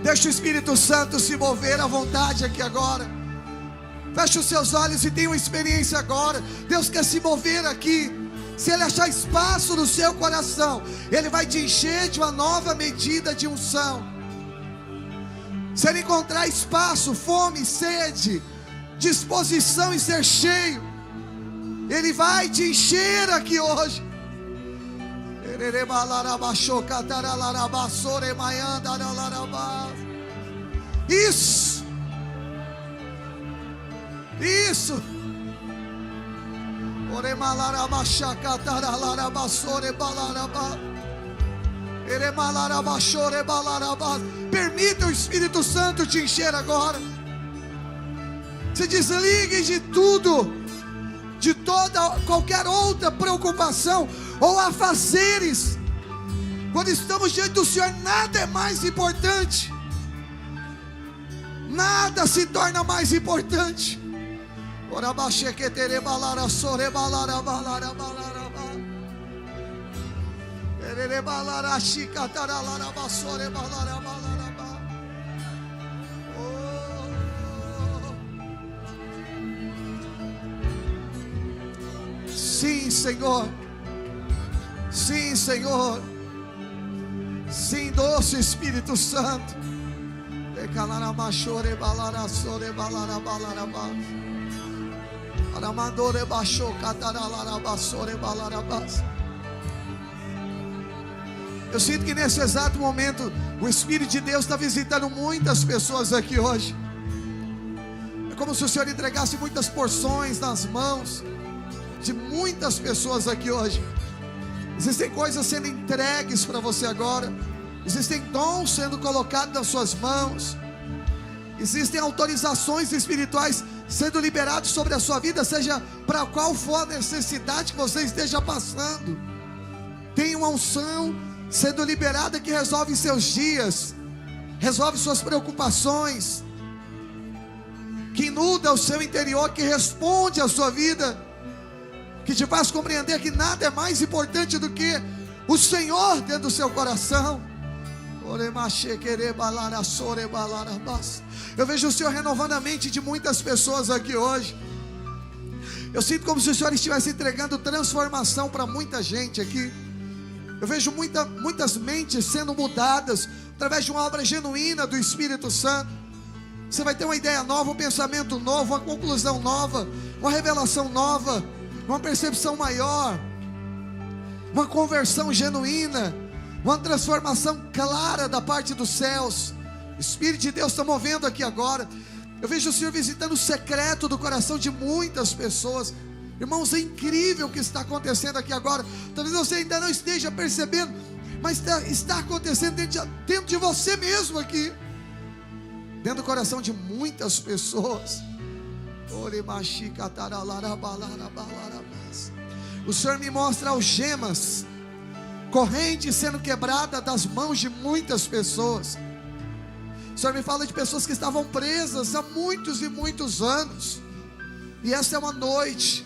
Deixa o Espírito Santo se mover à vontade aqui agora. Feche os seus olhos e tenha uma experiência agora. Deus quer se mover aqui. Se Ele achar espaço no seu coração, Ele vai te encher de uma nova medida de unção. Se Ele encontrar espaço, fome, sede, disposição em ser cheio, Ele vai te encher aqui hoje. Isso. Isso. Permita o Espírito Santo te encher agora. Se desligue de tudo, de toda qualquer outra preocupação ou afazeres. Quando estamos diante do Senhor, nada é mais importante. Nada se torna mais importante. Sim, Senhor. Sim, Senhor. Sim, doce Espírito Santo. Eu sinto que nesse exato momento o Espírito de Deus está visitando muitas pessoas aqui hoje. É como se o Senhor entregasse muitas porções nas mãos de muitas pessoas aqui hoje. Existem coisas sendo entregues para você agora. Existem dons sendo colocados nas suas mãos. Existem autorizações espirituais sendo liberados sobre a sua vida, seja para qual for a necessidade que você esteja passando. Tem uma unção sendo liberada que resolve seus dias, resolve suas preocupações, que inunda o seu interior, que responde à sua vida, que te faz compreender que nada é mais importante do que o Senhor dentro do seu coração. Eu vejo o Senhor renovando a mente de muitas pessoas aqui hoje. Eu sinto como se o Senhor estivesse entregando transformação para muita gente aqui. Eu vejo muitas mentes sendo mudadas através de uma obra genuína do Espírito Santo. Você vai ter uma ideia nova, um pensamento novo, uma conclusão nova, uma revelação nova, uma percepção maior, uma conversão genuína, uma transformação clara da parte dos céus. O Espírito de Deus está movendo aqui agora. Eu vejo o Senhor visitando o secreto do coração de muitas pessoas. Irmãos, é incrível o que está acontecendo aqui agora. Talvez você ainda não esteja percebendo, mas está acontecendo dentro de você mesmo aqui, dentro do coração de muitas pessoas. O Senhor me mostra algemas, correntes sendo quebradas das mãos de muitas pessoas. O Senhor me fala de pessoas que estavam presas há muitos e muitos anos. E essa é uma noite.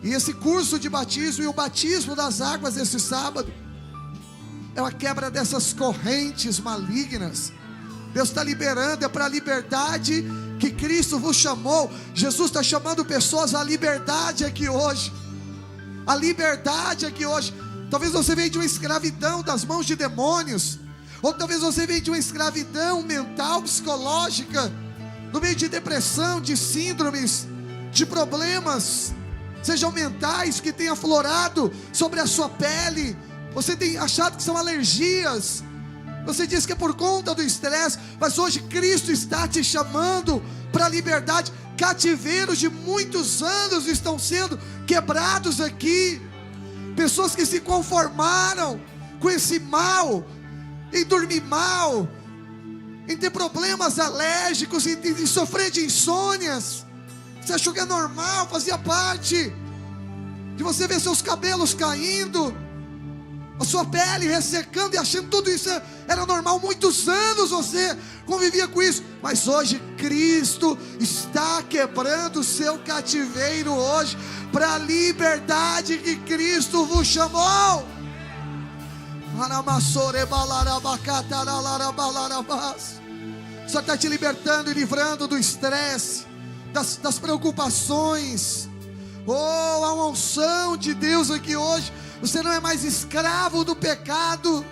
E esse curso de batismo e o batismo das águas desse sábado é uma quebra dessas correntes malignas. Deus está liberando, é para a liberdade que Cristo vos chamou. Jesus está chamando pessoas à liberdade aqui hoje. A liberdade aqui hoje. Talvez você venha de uma escravidão das mãos de demônios, ou talvez você venha de uma escravidão mental, psicológica, no meio de depressão, de síndromes, de problemas, sejam mentais, que tem aflorado sobre a sua pele. Você tem achado que são alergias, você diz que é por conta do estresse, mas hoje Cristo está te chamando para a liberdade. Cativeiros de muitos anos estão sendo quebrados aqui. Pessoas que se conformaram com esse mal, em dormir mal, em ter problemas alérgicos, em sofrer de insônias. Você achou que é normal, fazia parte de você ver seus cabelos caindo, a sua pele ressecando e achando tudo isso era normal. Muitos anos você convivia com isso, mas hoje Cristo está quebrando o seu cativeiro hoje, para a liberdade que Cristo vos chamou. O Senhor está te libertando e livrando do estresse, das preocupações. Oh, há uma unção de Deus aqui hoje. Você não é mais escravo do pecado,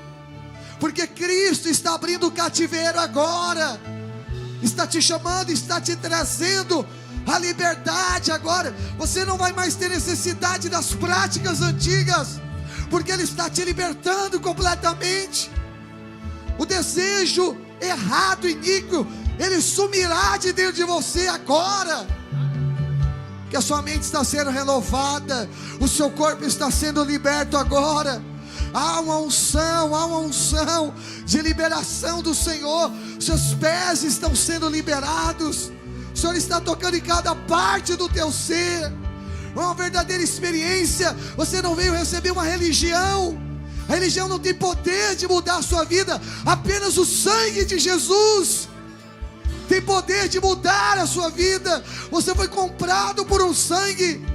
porque Cristo está abrindo o cativeiro agora. Está te chamando, está te trazendo a liberdade agora. Você não vai mais ter necessidade das práticas antigas, porque Ele está te libertando completamente. O desejo errado, iníquo, ele sumirá de dentro de você agora, que a sua mente está sendo renovada, o seu corpo está sendo liberto agora. Há uma unção de liberação do Senhor. Seus pés estão sendo liberados. O Senhor está tocando em cada parte do teu ser. Uma verdadeira experiência. Você não veio receber uma religião. A religião não tem poder de mudar a sua vida. Apenas o sangue de Jesus tem poder de mudar a sua vida. Você foi comprado por um sangue.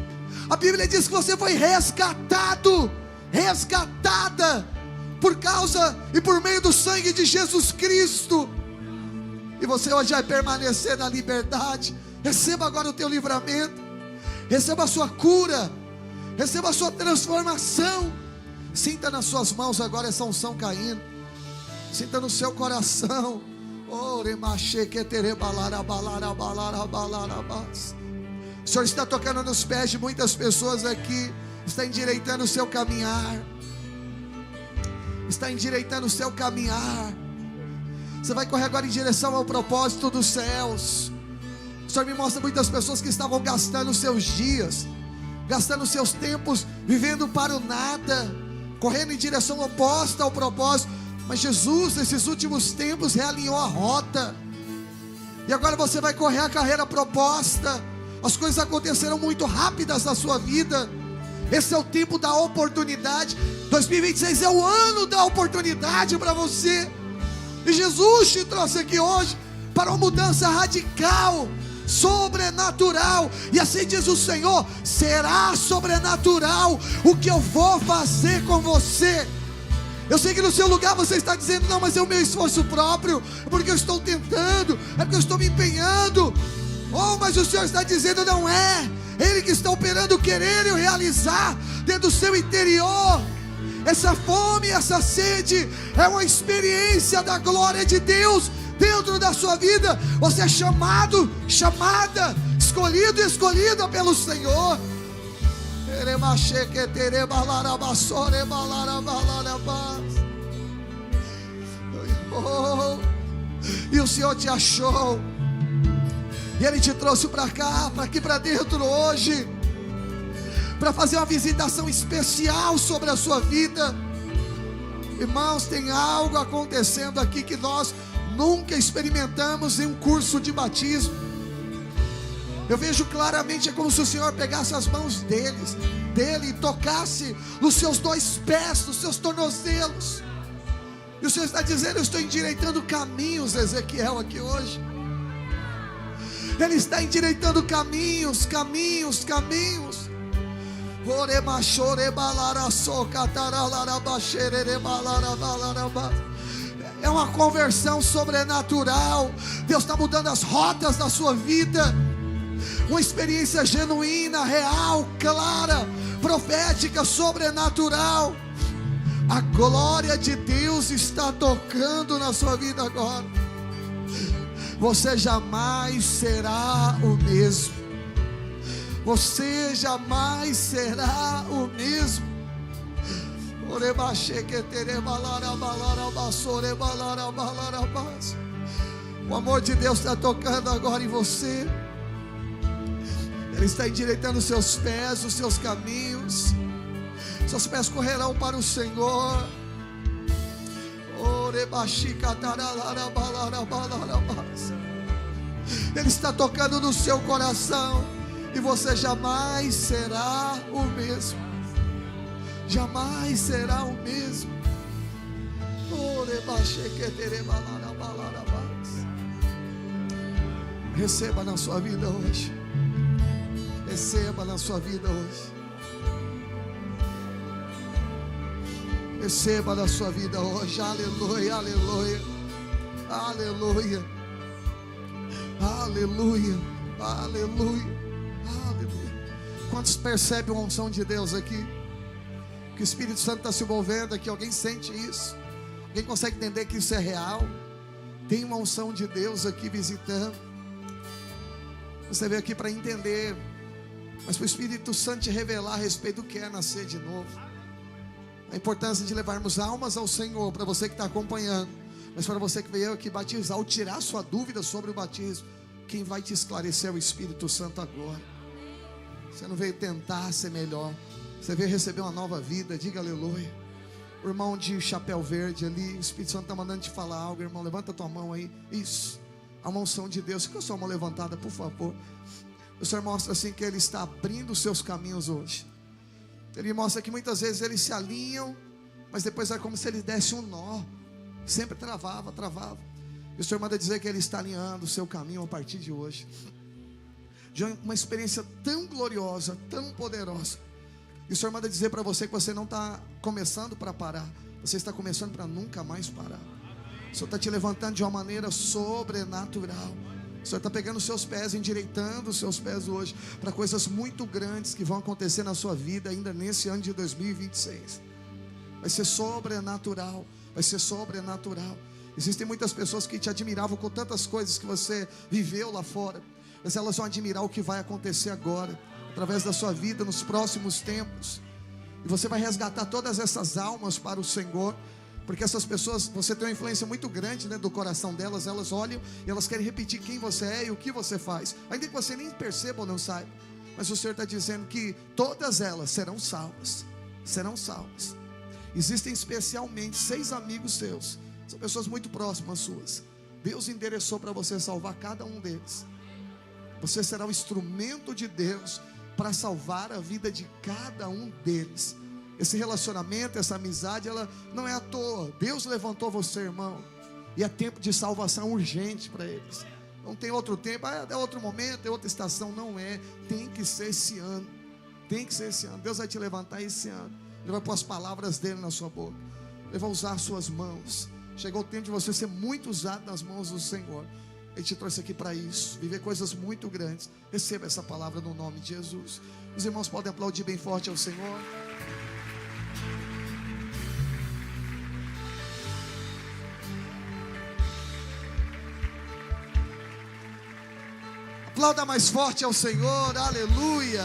A Bíblia diz que você foi resgatado, resgatada, por causa e por meio do sangue de Jesus Cristo. E você hoje vai permanecer na liberdade. Receba agora o teu livramento. Receba a sua cura. Receba a sua transformação. Sinta nas suas mãos agora essa unção caindo. Sinta no seu coração. O Senhor está tocando nos pés de muitas pessoas aqui. Está endireitando o seu caminhar. Está endireitando o seu caminhar. Você vai correr agora em direção ao propósito dos céus. O Senhor me mostra muitas pessoas que estavam gastando os seus dias, gastando os seus tempos, vivendo para o nada, correndo em direção oposta ao propósito. Mas Jesus, nesses últimos tempos, realinhou a rota. E agora você vai correr a carreira proposta. As coisas aconteceram muito rápidas na sua vida. Esse é o tempo da oportunidade. 2026 é o ano da oportunidade para você. E Jesus te trouxe aqui hoje para uma mudança radical, sobrenatural. E assim diz o Senhor: será sobrenatural o que eu vou fazer com você. Eu sei que no seu lugar você está dizendo: não, mas é o meu esforço próprio, é porque eu estou tentando, é porque eu estou me empenhando. Oh, mas o Senhor está dizendo: não é Ele que está operando o querer e o realizar dentro do seu interior. Essa fome, essa sede é uma experiência da glória de Deus dentro da sua vida. Você é chamado, chamada, escolhido e escolhida pelo Senhor. E o Senhor te achou, e Ele te trouxe para cá, para aqui para dentro hoje, para fazer uma visitação especial sobre a sua vida. Irmãos, tem algo acontecendo aqui que nós nunca experimentamos em um curso de batismo. Eu vejo claramente, é como se o Senhor pegasse as mãos dele e tocasse nos seus dois pés, nos seus tornozelos. E o Senhor está dizendo: eu estou endireitando caminhos, Ezequiel, aqui hoje. Ele está endireitando caminhos. É uma conversão sobrenatural. Deus está mudando as rotas da sua vida. Uma experiência genuína, real, clara, profética, sobrenatural. A glória de Deus está tocando na sua vida agora. Você jamais será o mesmo. Você jamais será o mesmo. O amor de Deus está tocando agora em você. Ele está endireitando os seus pés, os seus caminhos. Seus pés correrão para o Senhor. Ele está tocando no seu coração. E você jamais será o mesmo. Jamais será o mesmo. Receba na sua vida hoje. Receba na sua vida hoje. Receba da sua vida hoje. Aleluia, aleluia, aleluia, aleluia, aleluia, aleluia. Quantos percebem a unção de Deus aqui? Que o Espírito Santo está se movendo aqui. Alguém sente isso? Alguém consegue entender que isso é real? Tem uma unção de Deus aqui visitando. Você veio aqui para entender, mas para o Espírito Santo te revelar a respeito do que é nascer de novo. A importância de levarmos almas ao Senhor, para você que está acompanhando, mas para você que veio aqui batizar, ou tirar sua dúvida sobre o batismo, quem vai te esclarecer é o Espírito Santo agora. Você não veio tentar ser melhor, você veio receber uma nova vida. Diga aleluia. O irmão de chapéu verde ali, o Espírito Santo está mandando te falar algo, irmão. Levanta a tua mão aí. Isso, a unção de Deus. Fica a sua mão levantada, por favor. O Senhor mostra assim que Ele está abrindo os seus caminhos hoje. Ele mostra que muitas vezes eles se alinham, mas depois é como se Ele desse um nó. Sempre travava. E o Senhor manda dizer que Ele está alinhando o seu caminho a partir de hoje. De uma experiência tão gloriosa, tão poderosa. E o Senhor manda dizer para você que você não está começando para parar, você está começando para nunca mais parar. O Senhor está te levantando de uma maneira sobrenatural. O Senhor está pegando os seus pés, endireitando os seus pés hoje para coisas muito grandes que vão acontecer na sua vida ainda nesse ano de 2026. Vai ser sobrenatural, vai ser sobrenatural. Existem muitas pessoas que te admiravam com tantas coisas que você viveu lá fora, mas elas vão admirar o que vai acontecer agora, através da sua vida nos próximos tempos. E você vai resgatar todas essas almas para o Senhor, porque essas pessoas, você tem uma influência muito grande dentro do coração delas. Elas olham e elas querem repetir quem você é e o que você faz, ainda que você nem perceba ou não saiba. Mas o Senhor está dizendo que todas elas serão salvas. Serão salvas. Existem especialmente 6 amigos seus, são pessoas muito próximas suas. Deus endereçou para você salvar cada um deles. Você será o instrumento de Deus para salvar a vida de cada um deles. Esse relacionamento, essa amizade, ela não é à toa. Deus levantou você, irmão, e é tempo de salvação urgente para eles. Não tem outro tempo, é outro momento, é outra estação. Não é, tem que ser esse ano. Tem que ser esse ano. Deus vai te levantar esse ano. Ele vai pôr as palavras dele na sua boca. Ele vai usar as suas mãos. Chegou o tempo de você ser muito usado nas mãos do Senhor. Ele te trouxe aqui para isso, viver coisas muito grandes. Receba essa palavra no nome de Jesus. Os irmãos podem aplaudir bem forte ao Senhor. Aplauda mais forte ao Senhor, aleluia.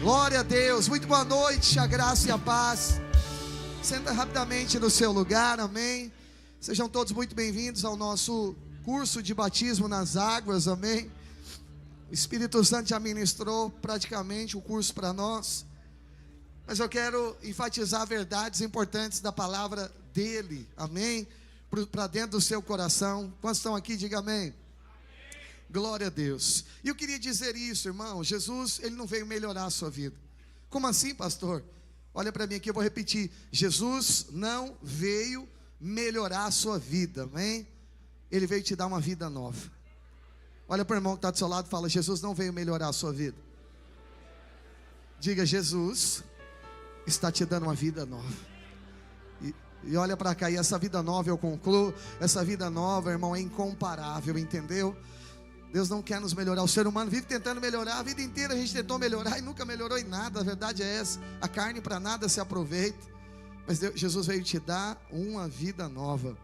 Glória a Deus, muito boa noite, a graça e a paz. Senta rapidamente no seu lugar, amém. Sejam todos muito bem-vindos ao nosso curso de batismo nas águas, amém. O Espírito Santo já ministrou praticamente o curso para nós, mas eu quero enfatizar verdades importantes da palavra dele, amém, para dentro do seu coração. Quantos estão aqui, diga amém. Glória a Deus. E eu queria dizer isso, irmão. Jesus, ele não veio melhorar a sua vida. Como assim, pastor? Olha para mim aqui, eu vou repetir. Jesus não veio melhorar a sua vida, amém? Ele veio te dar uma vida nova. Olha para o irmão que está do seu lado e fala: Jesus não veio melhorar a sua vida. Diga: Jesus está te dando uma vida nova. E olha para cá, e essa vida nova, eu concluo, essa vida nova, irmão, é incomparável, entendeu? Deus não quer nos melhorar. O ser humano vive tentando melhorar. A vida inteira a gente tentou melhorar e nunca melhorou em nada. A verdade é essa. A carne para nada se aproveita. Mas Jesus veio te dar uma vida nova.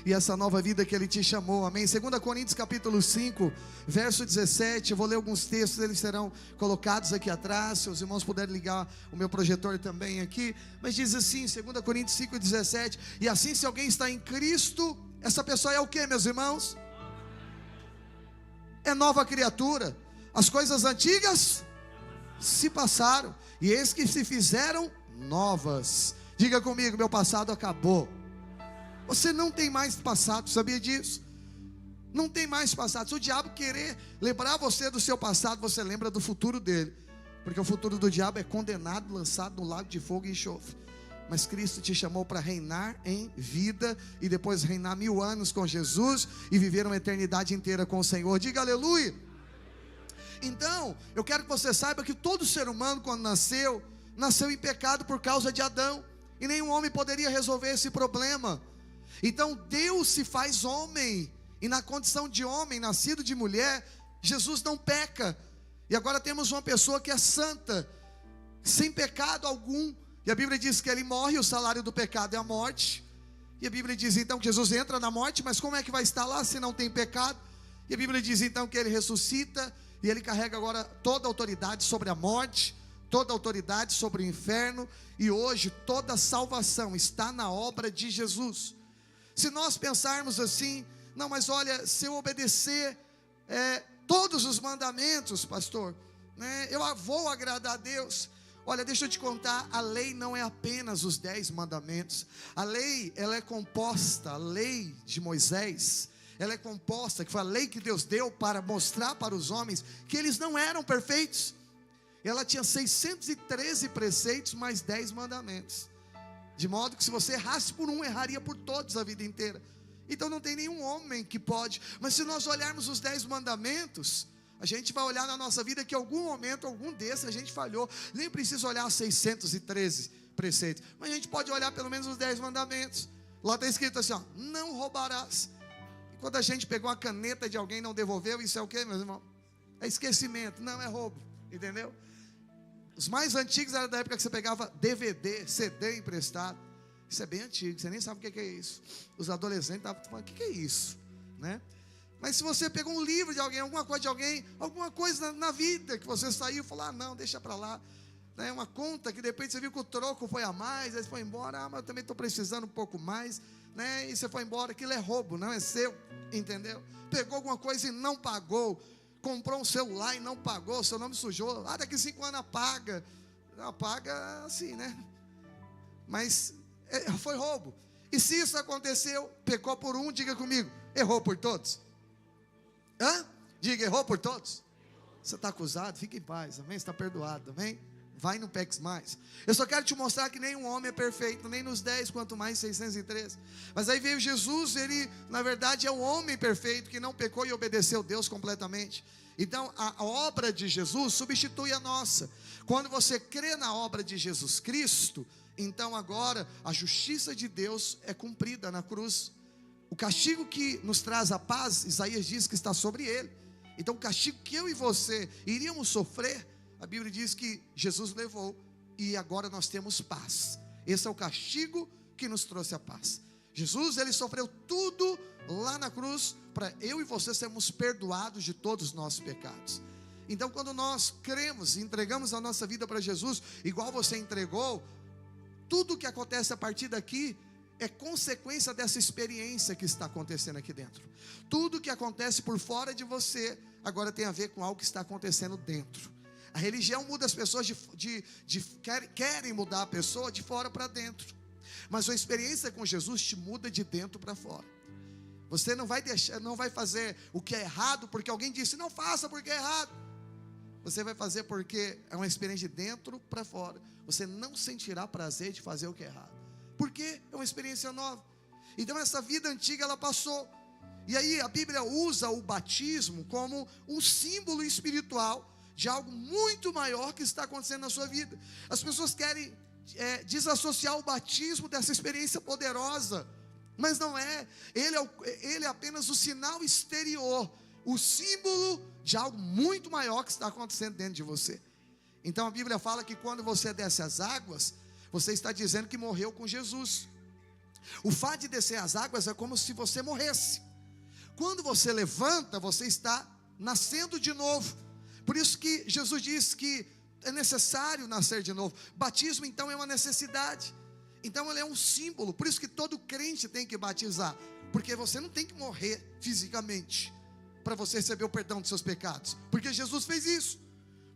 E essa nova vida que Ele te chamou, amém. 2 Coríntios capítulo 5, verso 17. Eu vou ler alguns textos, eles serão colocados aqui atrás. Se os irmãos puderem ligar o meu projetor também aqui. Mas diz assim, 2 Coríntios 5, 17. E assim, se alguém está em Cristo, essa pessoa é o que, meus irmãos? É nova criatura. As coisas antigas se passaram, e eis que se fizeram novas. Diga comigo: meu passado acabou. Você não tem mais passado, sabia disso? Não tem mais passado. Se o diabo querer lembrar você do seu passado, você lembra do futuro dele, porque o futuro do diabo é condenado, lançado no lago de fogo e enxofre. Mas Cristo te chamou para reinar em vida, e depois reinar 1000 anos com Jesus, e viver uma eternidade inteira com o Senhor. Diga aleluia. Então, eu quero que você saiba que todo ser humano, quando nasceu em pecado por causa de Adão, e nenhum homem poderia resolver esse problema. Então Deus se faz homem, e na condição de homem, nascido de mulher, Jesus não peca. E agora temos uma pessoa que é santa, sem pecado algum. E a Bíblia diz que ele morre, o salário do pecado é a morte. E a Bíblia diz então que Jesus entra na morte, mas como é que vai estar lá se não tem pecado? E a Bíblia diz então que ele ressuscita, e ele carrega agora toda a autoridade sobre a morte, toda a autoridade sobre o inferno, e hoje toda a salvação está na obra de Jesus. Se nós pensarmos assim, não, mas olha, se eu obedecer todos os mandamentos, pastor, né, eu vou agradar a Deus. Olha, deixa eu te contar, a lei não é apenas os 10 mandamentos. A lei, ela é composta, a lei de Moisés, ela é composta, que foi a lei que Deus deu para mostrar para os homens que eles não eram perfeitos. Ela tinha 613 preceitos, mais 10 mandamentos. De modo que se você errasse por um, erraria por todos a vida inteira. Então não tem nenhum homem que pode. Mas se nós olharmos os 10 mandamentos, a gente vai olhar na nossa vida que em algum momento, algum desses a gente falhou. Nem precisa olhar os 613 preceitos, mas a gente pode olhar pelo menos os 10 mandamentos. Lá está escrito assim, ó, não roubarás. E quando a gente pegou a caneta de alguém e não devolveu, isso é o que, meus irmãos? É esquecimento, não é roubo, entendeu? Os mais antigos eram da época que você pegava DVD, CD emprestado. Isso é bem antigo, você nem sabe o que é isso. Os adolescentes estavam falando, o que é isso, né? Mas se você pegou um livro de alguém, alguma coisa de alguém, alguma coisa na vida que você saiu e falou, não, deixa para lá, né? Uma conta que de repente você viu que o troco foi a mais, aí você foi embora, mas eu também estou precisando um pouco mais, né? E você foi embora, aquilo é roubo, não é seu, entendeu? Pegou alguma coisa e não pagou, comprou um celular e não pagou, seu nome sujou, daqui 5 anos apaga, assim, né? Mas foi roubo. E se isso aconteceu, pecou por um, diga comigo, errou por todos? Diga, errou por todos? Você está acusado, fique em paz, amém? Você está perdoado, amém? Vai, não peques mais. Eu só quero te mostrar que nenhum homem é perfeito, nem nos 10, quanto mais 613. Mas aí veio Jesus, ele na verdade é um homem perfeito, que não pecou e obedeceu Deus completamente. Então a obra de Jesus substitui a nossa. Quando você crê na obra de Jesus Cristo, então agora a justiça de Deus é cumprida na cruz. O castigo que nos traz a paz, Isaías diz que está sobre ele. Então o castigo que eu e você iríamos sofrer, a Bíblia diz que Jesus levou, e agora nós temos paz. Esse é o castigo que nos trouxe a paz. Jesus, ele sofreu tudo lá na cruz, para eu e você sermos perdoados de todos os nossos pecados. Então quando nós cremos e entregamos a nossa vida para Jesus, igual você entregou, tudo que acontece a partir daqui é consequência dessa experiência que está acontecendo aqui dentro. Tudo que acontece por fora de você, agora tem a ver com algo que está acontecendo dentro. A religião muda as pessoas, querem mudar a pessoa de fora para dentro. Mas a experiência com Jesus te muda de dentro para fora. Você não vai fazer o que é errado porque alguém disse, não faça porque é errado. Você vai fazer porque é uma experiência de dentro para fora. Você não sentirá prazer de fazer o que é errado, porque é uma experiência nova. Então essa vida antiga ela passou. E aí a Bíblia usa o batismo como um símbolo espiritual de algo muito maior que está acontecendo na sua vida. As pessoas querem desassociar o batismo dessa experiência poderosa, mas não é. Ele é apenas o sinal exterior, o símbolo de algo muito maior que está acontecendo dentro de você. Então a Bíblia fala que quando você desce as águas, você está dizendo que morreu com Jesus. O fato de descer as águas é como se você morresse. Quando você levanta, você está nascendo de novo. Por isso que Jesus diz que é necessário nascer de novo. Batismo então é uma necessidade. Então ele é um símbolo. Por isso que todo crente tem que batizar, porque você não tem que morrer fisicamente para você receber o perdão dos seus pecados, porque Jesus fez isso.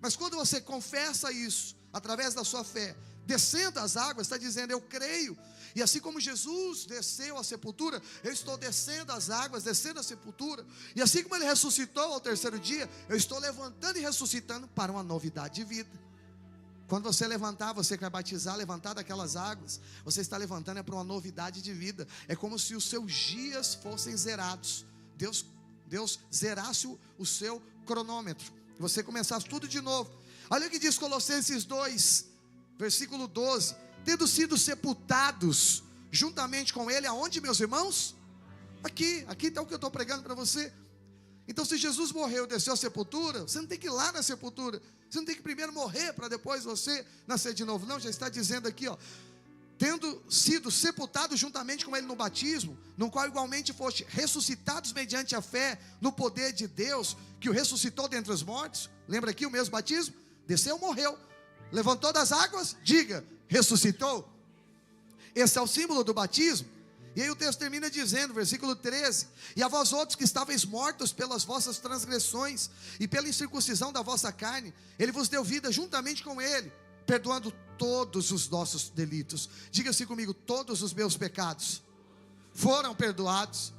Mas quando você confessa isso através da sua fé, descendo as águas, está dizendo, eu creio. E assim como Jesus desceu à sepultura, eu estou descendo as águas, descendo a sepultura. E assim como ele ressuscitou ao terceiro dia, eu estou levantando e ressuscitando para uma novidade de vida. Quando você levantar, você que vai batizar, levantar daquelas águas, você está levantando para uma novidade de vida. É como se os seus dias fossem zerados. Deus zerasse o seu cronômetro. você começasse tudo de novo. Olha o que diz Colossenses 2, versículo 12: tendo sido sepultados juntamente com ele, aonde, meus irmãos? Aqui está o que eu estou pregando para você. Então, se Jesus morreu e desceu à sepultura, você não tem que ir lá na sepultura, você não tem que primeiro morrer para depois você nascer de novo, não. Já está dizendo aqui, ó, tendo sido sepultados juntamente com ele no batismo, no qual igualmente foste ressuscitados mediante a fé no poder de Deus, que o ressuscitou dentre os mortos. Lembra aqui o mesmo batismo? Desceu, morreu, levantou das águas, diga, ressuscitou. Esse é o símbolo do batismo. E aí o texto termina dizendo, versículo 13: e a vós outros que estáveis mortos pelas vossas transgressões e pela incircuncisão da vossa carne, ele vos deu vida juntamente com ele, perdoando todos os nossos delitos. Diga assim comigo: todos os meus pecados foram perdoados.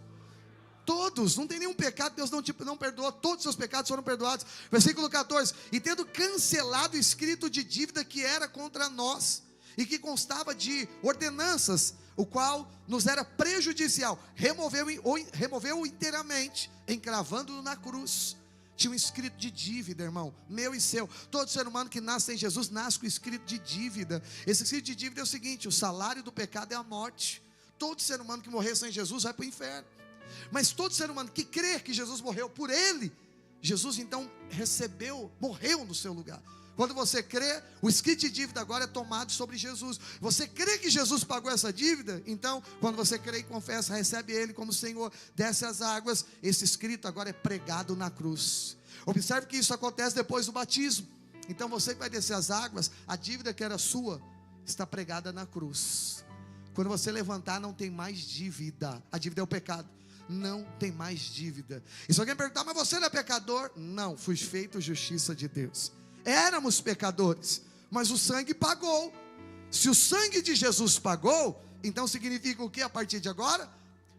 Todos, não tem nenhum pecado Deus não perdoou, todos os seus pecados foram perdoados. Versículo 14: e tendo cancelado o escrito de dívida que era contra nós, e que constava de ordenanças, o qual nos era prejudicial, removeu-o inteiramente, encravando-o na cruz. Tinha um escrito de dívida, irmão, meu e seu. Todo ser humano que nasce em Jesus, nasce com escrito de dívida. Esse escrito de dívida é o seguinte: o salário do pecado é a morte. Todo ser humano que morrer sem Jesus vai para o inferno. Mas todo ser humano que crer que Jesus morreu por ele, Jesus então morreu no seu lugar. Quando você crê, o escrito de dívida agora é tomado sobre Jesus. Você crê que Jesus pagou essa dívida? Então, quando você crê e confessa, recebe Ele como Senhor, desce as águas, esse escrito agora é pregado na cruz. Observe que isso acontece depois do batismo. Então você que vai descer as águas, a dívida que era sua, está pregada na cruz. Quando você levantar, não tem mais dívida. A dívida é o pecado. Não tem mais dívida. E se alguém perguntar: mas você não é pecador? Não, fui feito justiça de Deus. Éramos pecadores, mas o sangue pagou. Se o sangue de Jesus pagou, então significa o que a partir de agora?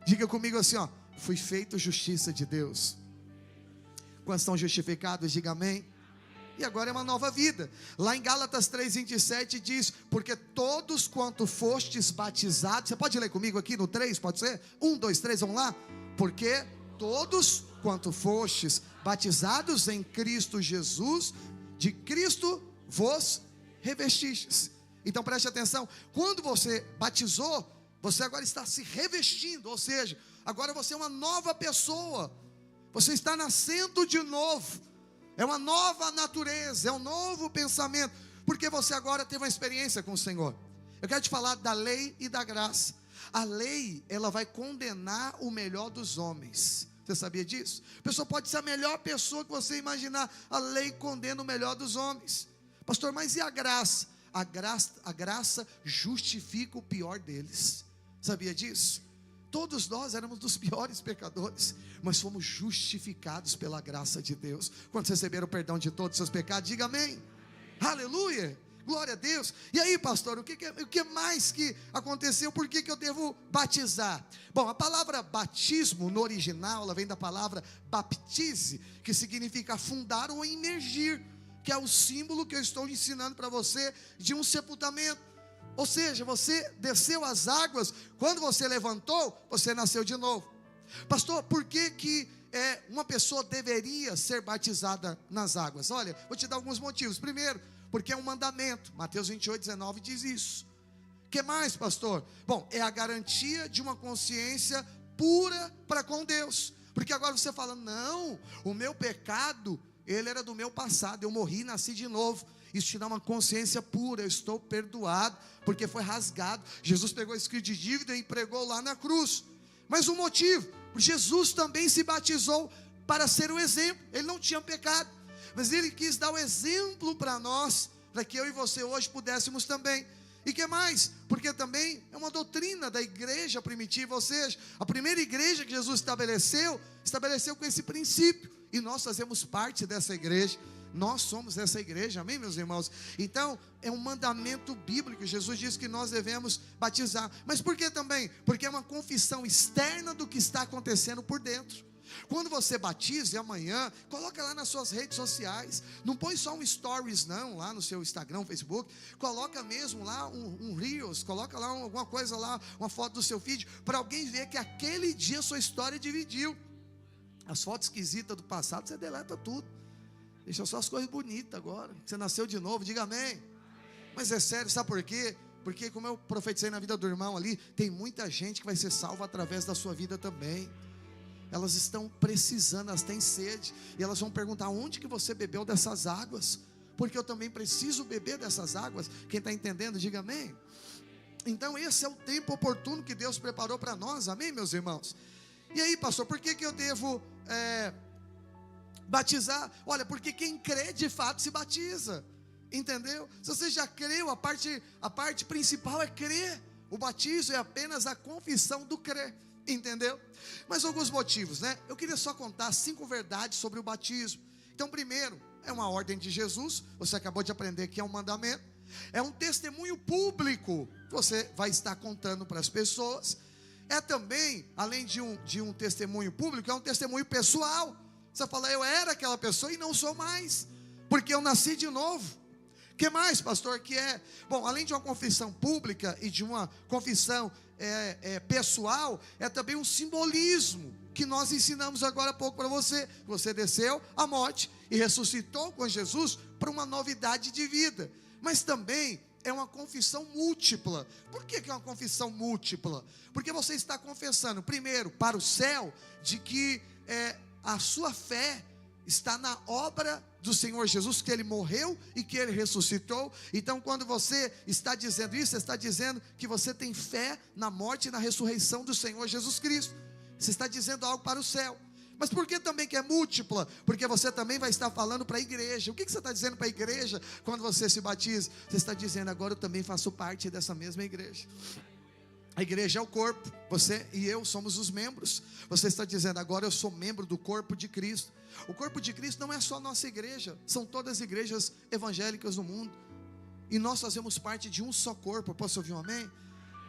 Diga comigo assim, ó: fui feito justiça de Deus. Quantos estão justificados? Diga amém. E agora é uma nova vida. Lá em Gálatas 3:27 diz: porque todos quanto fostes batizados. Você pode ler comigo aqui no 3, pode ser? 1, 2, 3, vamos lá. Porque todos quanto fostes batizados em Cristo Jesus, de Cristo vos revestistes. Então preste atenção: quando você batizou, você agora está se revestindo, ou seja, agora você é uma nova pessoa. Você está nascendo de novo. É uma nova natureza, é um novo pensamento, porque você agora teve uma experiência com o Senhor. Eu quero te falar da lei e da graça. A lei, ela vai condenar o melhor dos homens. Você sabia disso? A pessoa pode ser a melhor pessoa que você imaginar, a lei condena o melhor dos homens. Pastor, mas e a graça? A graça justifica o pior deles. Sabia disso? Todos nós éramos dos piores pecadores, mas fomos justificados pela graça de Deus. Quando receberam o perdão de todos os seus pecados, diga amém. Aleluia, glória a Deus. E aí, pastor, o que mais que aconteceu? Por que eu devo batizar? Bom, a palavra batismo no original, ela vem da palavra baptize, que significa afundar ou imergir, que é o símbolo que eu estou ensinando para você de um sepultamento. Ou seja, você desceu as águas, quando você levantou, você nasceu de novo. Pastor, por que uma pessoa deveria ser batizada nas águas? Olha, vou te dar alguns motivos. Primeiro, porque é um mandamento. Mateus 28:19 diz isso. O que mais, pastor? Bom, é a garantia de uma consciência pura para com Deus. Porque agora você fala: não, o meu pecado, ele era do meu passado, eu morri e nasci de novo. Isso te dá uma consciência pura. Eu estou perdoado, porque foi rasgado. Jesus pegou o escrito de dívida e pregou lá na cruz. Mas um motivo: Jesus também se batizou para ser o exemplo. Ele não tinha pecado, mas ele quis dar o exemplo para nós, para que eu e você hoje pudéssemos também. E que mais? Porque também é uma doutrina da igreja primitiva. Ou seja, a primeira igreja que Jesus estabeleceu com esse princípio, e nós fazemos parte dessa igreja. Nós somos essa igreja, amém, meus irmãos? Então, é um mandamento bíblico. Jesus diz que nós devemos batizar. Mas por que também? Porque é uma confissão externa do que está acontecendo por dentro. Quando você batiza, e amanhã, coloca lá nas suas redes sociais. Não põe só um stories não, lá no seu Instagram, Facebook. Coloca mesmo lá um Reels, coloca lá alguma coisa lá, uma foto do seu feed, para alguém ver que aquele dia a sua história dividiu. As fotos esquisitas do passado, você deleta tudo. Deixa só as coisas bonitas agora. Você nasceu de novo, diga amém. Mas é sério, sabe por quê? Porque como eu profetizei na vida do irmão ali, tem muita gente que vai ser salva através da sua vida também. Elas estão precisando, elas têm sede, e elas vão perguntar: onde que você bebeu dessas águas? Porque eu também preciso beber dessas águas. Quem está entendendo, diga amém. Então esse é o tempo oportuno que Deus preparou para nós, amém, meus irmãos? E aí, pastor, por que eu devo batizar? Olha, porque quem crê de fato se batiza, entendeu? Se você já creu, a parte principal é crer. O batismo é apenas a confissão do crer, entendeu? Mas alguns motivos, né? Eu queria só contar 5 verdades sobre o batismo. Então, primeiro, é uma ordem de Jesus. Você acabou de aprender que é um mandamento. É um testemunho público, você vai estar contando para as pessoas. É também, além de um testemunho público, é um testemunho pessoal. Você fala: eu era aquela pessoa e não sou mais, porque eu nasci de novo. O que mais, pastor, que é? Bom, além de uma confissão pública e de uma confissão pessoal, é também um simbolismo que nós ensinamos agora há pouco para você. Você desceu à morte e ressuscitou com Jesus para uma novidade de vida. Mas também é uma confissão múltipla. Por que é uma confissão múltipla? Porque você está confessando, primeiro, para o céu, de que a sua fé está na obra do Senhor Jesus, que Ele morreu e que Ele ressuscitou. Então, quando você está dizendo isso, você está dizendo que você tem fé na morte e na ressurreição do Senhor Jesus Cristo. Você está dizendo algo para o céu. Mas por que também que é múltipla? Porque você também vai estar falando para a igreja. O que você está dizendo para a igreja quando você se batiza? Você está dizendo: agora eu também faço parte dessa mesma igreja. A igreja é o corpo, você e eu somos os membros. Você está dizendo: agora eu sou membro do corpo de Cristo. O corpo de Cristo não é só a nossa igreja, são todas as igrejas evangélicas do mundo. E nós fazemos parte de um só corpo. Posso ouvir um amém?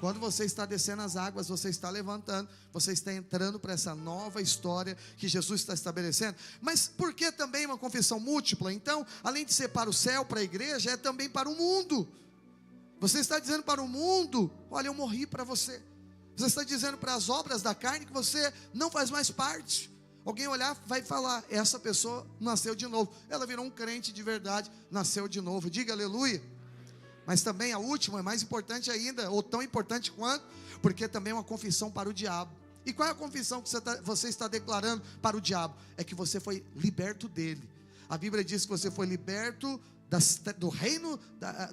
Quando você está descendo as águas, você está levantando, você está entrando para essa nova história que Jesus está estabelecendo. Mas por que também uma confissão múltipla? Então, além de ser para o céu, para a igreja, é também para o mundo. Você está dizendo para o mundo: olha, eu morri para você. Você está dizendo para as obras da carne que você não faz mais parte. Alguém olhar, vai falar: essa pessoa nasceu de novo, ela virou um crente de verdade, nasceu de novo. Diga aleluia. Mas também a última é mais importante ainda, ou tão importante quanto, porque também é uma confissão para o diabo. E qual é a confissão que você está declarando para o diabo? É que você foi liberto dele. A Bíblia diz que você foi liberto do reino,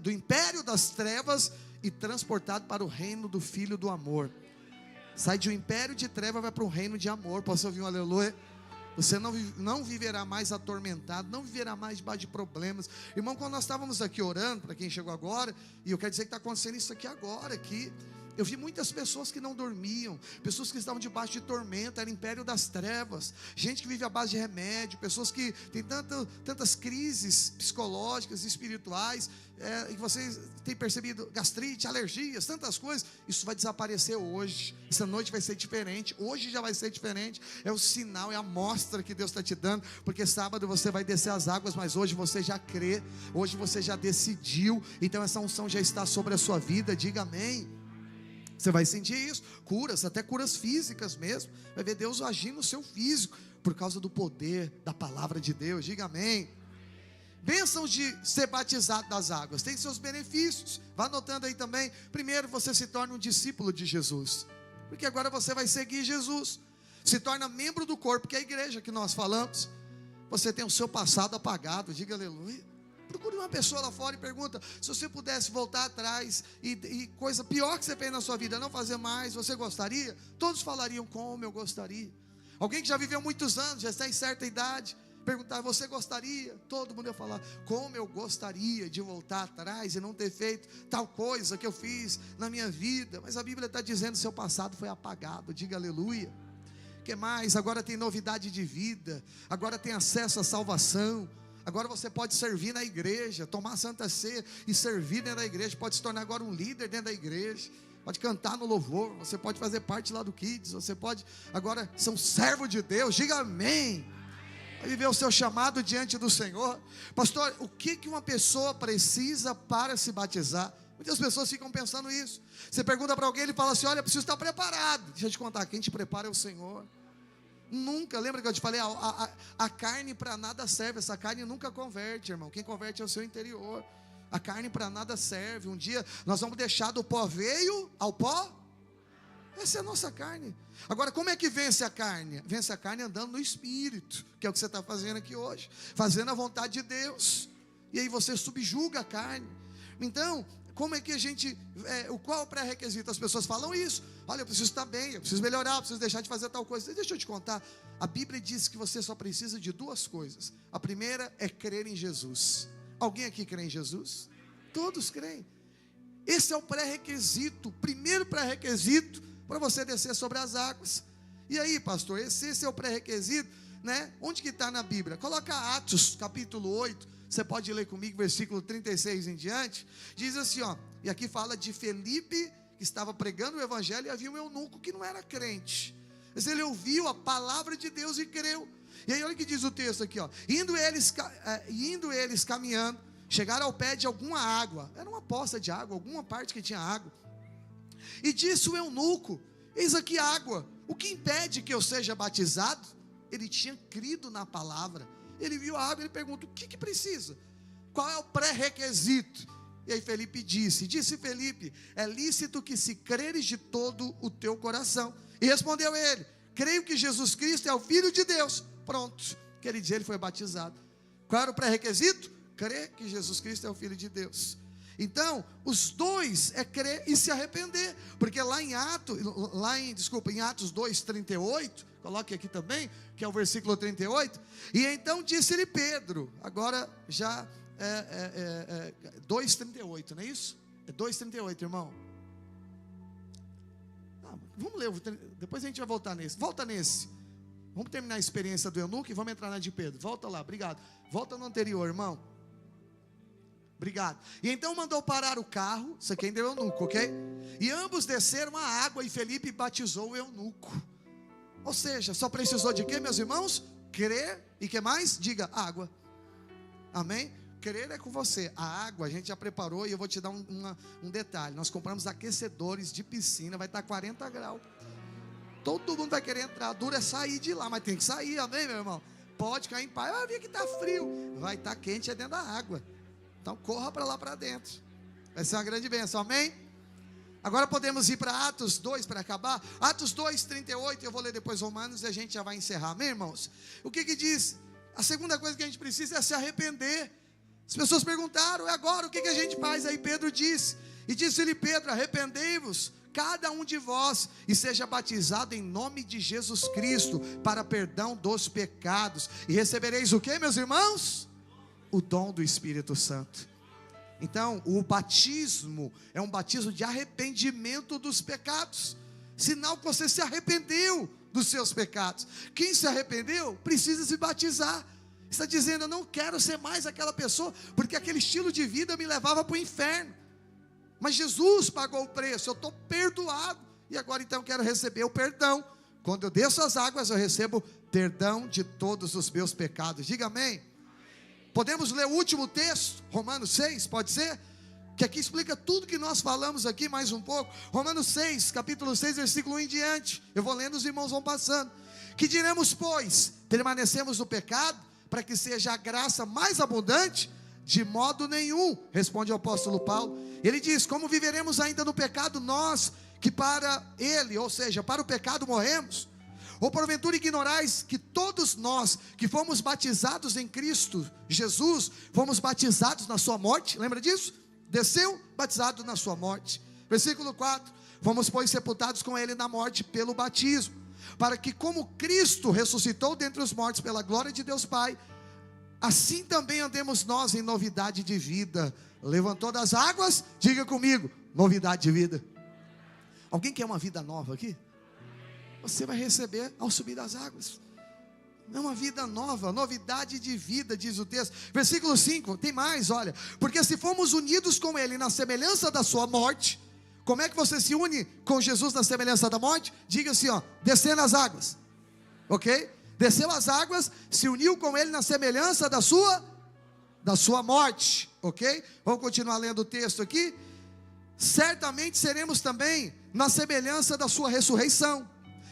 do império das trevas, e transportado para o reino do Filho do amor. Sai de um império de trevas, vai para um reino de amor. Posso ouvir um aleluia? Você não viverá mais atormentado, não viverá mais debaixo de problemas. Irmão, quando nós estávamos aqui orando, para quem chegou agora, e eu quero dizer que está acontecendo isso aqui agora, aqui, eu vi muitas pessoas que não dormiam, pessoas que estavam debaixo de tormenta, era o império das trevas, gente que vive à base de remédio, pessoas que têm tantas crises psicológicas e espirituais, e vocês têm percebido gastrite, alergias, tantas coisas. Isso vai desaparecer hoje. Essa noite vai ser diferente, hoje já vai ser diferente. É o sinal, é a mostra que Deus está te dando, porque sábado você vai descer as águas, mas hoje você já crê, hoje você já decidiu. Então essa unção já está sobre a sua vida. Diga amém. Você vai sentir isso, curas, até curas físicas mesmo. Vai ver Deus agir no seu físico, por causa do poder da palavra de Deus. Diga amém. Bênçãos de ser batizado das águas, tem seus benefícios. Vá anotando aí também. Primeiro, você se torna um discípulo de Jesus, porque agora você vai seguir Jesus. Se torna membro do corpo, que é a igreja que nós falamos. Você tem o seu passado apagado. Diga aleluia. Procure uma pessoa lá fora e pergunta: se você pudesse voltar atrás e coisa pior que você fez na sua vida, não fazer mais, você gostaria? Todos falariam: como eu gostaria. Alguém que já viveu muitos anos, já está em certa idade, perguntar: você gostaria? Todo mundo ia falar: como eu gostaria de voltar atrás e não ter feito tal coisa que eu fiz na minha vida. Mas a Bíblia está dizendo: seu passado foi apagado. Diga aleluia. O que mais? Agora tem novidade de vida, agora tem acesso à salvação. Agora você pode servir na igreja, tomar santa ceia e servir dentro da igreja. Pode se tornar agora um líder dentro da igreja. Pode cantar no louvor. Você pode fazer parte lá do Kids. Você pode agora ser um servo de Deus. Diga amém. Vai viver o seu chamado diante do Senhor. Pastor, o que uma pessoa precisa para se batizar? Muitas pessoas ficam pensando isso. Você pergunta para alguém, ele fala assim: olha, eu preciso estar preparado. Deixa eu te contar, quem te prepara é o Senhor. Nunca, lembra que eu te falei, a carne para nada serve, essa carne nunca converte, irmão, quem converte é o seu interior. A carne para nada serve. Um dia nós vamos deixar do pó veio ao pó. Essa é a nossa carne. Agora, como é que vence a carne? Vence a carne andando no Espírito, que é o que você está fazendo aqui hoje, fazendo a vontade de Deus. E aí você subjuga a carne. Então, como é que a gente, qual é o pré-requisito? As pessoas falam isso: olha, eu preciso estar bem, eu preciso melhorar, eu preciso deixar de fazer tal coisa. Deixa eu te contar, a Bíblia diz que você só precisa de duas coisas. A primeira é crer em Jesus. Alguém aqui crê em Jesus? Todos creem. Esse é o pré-requisito, primeiro pré-requisito para você descer sobre as águas. E aí, pastor, esse é o pré-requisito, né? Onde que está na Bíblia? Coloca Atos capítulo 8, você pode ler comigo, versículo 36 em diante. Diz assim, ó, e aqui fala de Felipe, que estava pregando o evangelho, e havia um eunuco que não era crente, mas ele ouviu a palavra de Deus e creu. E aí olha o que diz o texto aqui, ó. Indo eles caminhando, chegaram ao pé de alguma água, era uma poça de água, alguma parte que tinha água. E disse o eunuco: eis aqui água, o que impede que eu seja batizado? Ele tinha crido na palavra. Ele viu a água, ele pergunta: o que precisa? Qual é o pré-requisito? E aí Felipe disse Felipe: é lícito que se creres de todo o teu coração. E respondeu ele: creio que Jesus Cristo é o Filho de Deus. Pronto, aquele dia ele foi batizado. Qual era o pré-requisito? Crer que Jesus Cristo é o Filho de Deus. Então, os dois é crer e se arrepender, porque lá em Atos 2:38, coloque aqui também, que é o versículo 38, e então disse-lhe Pedro, agora já 2:38, não é isso? É 2:38, irmão. Vamos ler, depois a gente vai voltar nesse. Volta nesse. Vamos terminar a experiência do eunuco e vamos entrar na de Pedro. Volta lá, obrigado. Volta no anterior, irmão. Obrigado. E então mandou parar o carro. Isso aqui ainda é o eunuco, ok? E ambos desceram a água e Felipe batizou o eunuco. Ou seja, só precisou de quê, meus irmãos? Crer e que mais? Diga, água. Amém? Crer é com você. A água a gente já preparou e eu vou te dar um detalhe. Nós compramos aquecedores de piscina, vai estar 40 graus. Todo mundo vai querer entrar. Duro é sair de lá, mas tem que sair, amém, meu irmão? Pode cair em paz. Ah, vi que está frio. Vai estar quente, é dentro da água. Então corra para lá para dentro. Vai ser uma grande bênção, amém? Agora podemos ir para Atos 2 para acabar. Atos 2:38, eu vou ler depois Romanos e a gente já vai encerrar, amém, irmãos? O que diz? A segunda coisa que a gente precisa é se arrepender. As pessoas perguntaram: e agora o que a gente faz? Aí Pedro disse, e disse-lhe Pedro: arrependei-vos cada um de vós e seja batizado em nome de Jesus Cristo para perdão dos pecados, e recebereis o que, meus irmãos? O dom do Espírito Santo. Então, o batismo é um batismo de arrependimento dos pecados, sinal que você se arrependeu dos seus pecados. Quem se arrependeu precisa se batizar. Está dizendo: eu não quero ser mais aquela pessoa, porque aquele estilo de vida me levava para o inferno, mas Jesus pagou o preço, eu estou perdoado, e agora então eu quero receber o perdão. Quando eu desço as águas, eu recebo perdão de todos os meus pecados. Diga amém. Podemos ler o último texto, Romanos 6, pode ser? Que aqui explica tudo que nós falamos aqui, mais um pouco. Romanos 6, capítulo 6, versículo 1 em diante. Eu vou lendo, os irmãos vão passando. Que diremos, pois? Permanecemos no pecado, para que seja a graça mais abundante? De modo nenhum, responde o apóstolo Paulo. Ele diz: como viveremos ainda no pecado, nós que para ele, ou seja, para o pecado morremos? Ou porventura ignorais que todos nós que fomos batizados em Cristo Jesus, fomos batizados na sua morte? Lembra disso? Desceu, batizado na sua morte. Versículo 4: fomos pois sepultados com ele na morte pelo batismo, para que como Cristo ressuscitou dentre os mortos pela glória de Deus Pai, assim também andemos nós em novidade de vida. Levantou das águas, diga comigo, novidade de vida. Alguém quer uma vida nova aqui? Você vai receber ao subir das águas. É uma vida nova, novidade de vida, diz o texto. Versículo 5, tem mais, olha. Porque se fomos unidos com ele na semelhança da sua morte. Como é que você se une com Jesus na semelhança da morte? Diga assim, ó, descendo as águas. Ok? Desceu as águas, se uniu com ele na semelhança da sua morte. Ok? Vamos continuar lendo o texto aqui. Certamente seremos também na semelhança da sua ressurreição.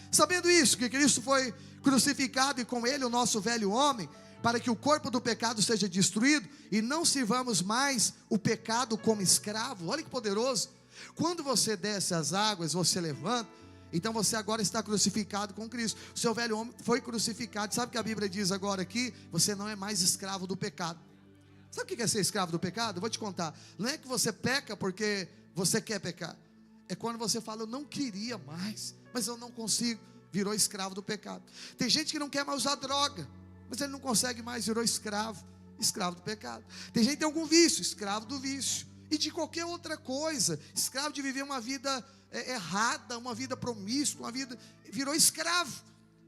Sabendo isso, que Cristo foi crucificado e com ele o nosso velho homem, para que o corpo do pecado seja destruído e não sirvamos mais o pecado como escravo. Olha que poderoso. Quando você desce as águas, você levanta, então você agora está crucificado com Cristo. O seu velho homem foi crucificado. Sabe o que a Bíblia diz agora aqui? Você não é mais escravo do pecado. Sabe o que é ser escravo do pecado? Eu vou te contar. Não é que você peca porque você quer pecar. É quando você fala, eu não queria mais, mas eu não consigo. Virou escravo do pecado. Tem gente que não quer mais usar droga, mas ele não consegue mais, virou escravo do pecado. Tem gente que tem algum vício, escravo do vício. E de qualquer outra coisa, escravo de viver uma vida errada, uma vida promíscua, uma vida, virou escravo.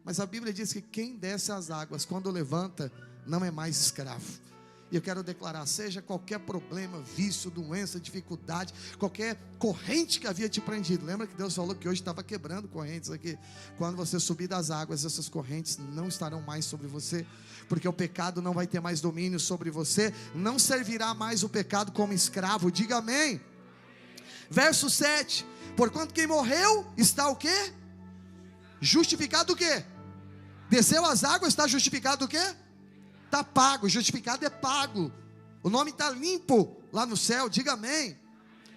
Mas a Bíblia diz que quem desce as águas, quando levanta, não é mais escravo. E eu quero declarar, seja qualquer problema, vício, doença, dificuldade, qualquer corrente que havia te prendido. Lembra que Deus falou que hoje estava quebrando correntes aqui? Quando você subir das águas, essas correntes não estarão mais sobre você, porque o pecado não vai ter mais domínio sobre você. Não servirá mais o pecado como escravo. Diga amém. Verso 7. Porquanto quem morreu está o quê? Justificado o quê? Desceu as águas, está justificado o quê? Está pago, justificado é pago. O nome está limpo lá no céu, diga amém.